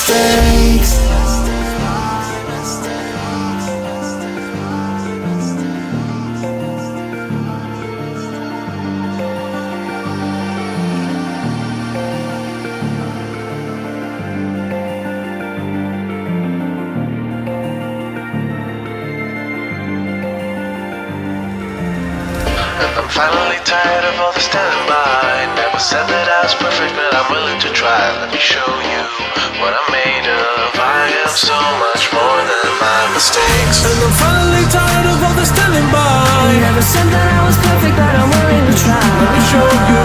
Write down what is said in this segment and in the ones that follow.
mistakes. I'm finally tired of all the standing by. Never said that I was perfect, but I'm willing to try. Let me show you what I'm made of. I am so much more than my mistakes. And I'm finally tired of all the standing by. Never said that I was perfect, but I'm willing to try. Let me show you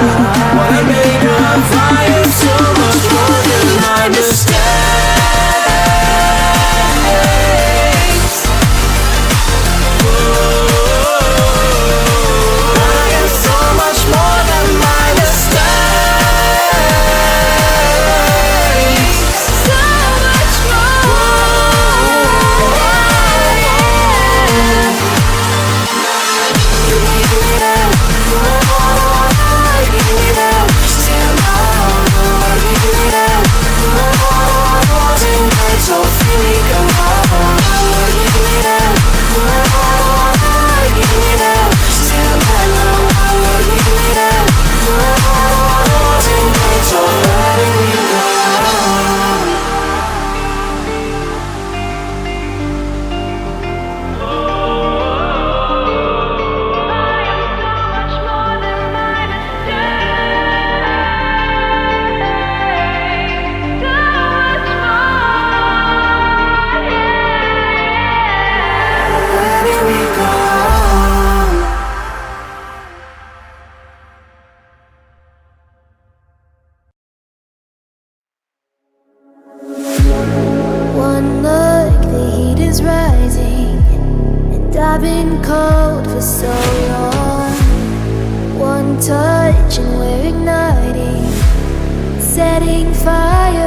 what I'm made of. I am so much more than my mistakes. One look, the heat is rising, and I've been cold for so long. One touch and we're igniting, setting fire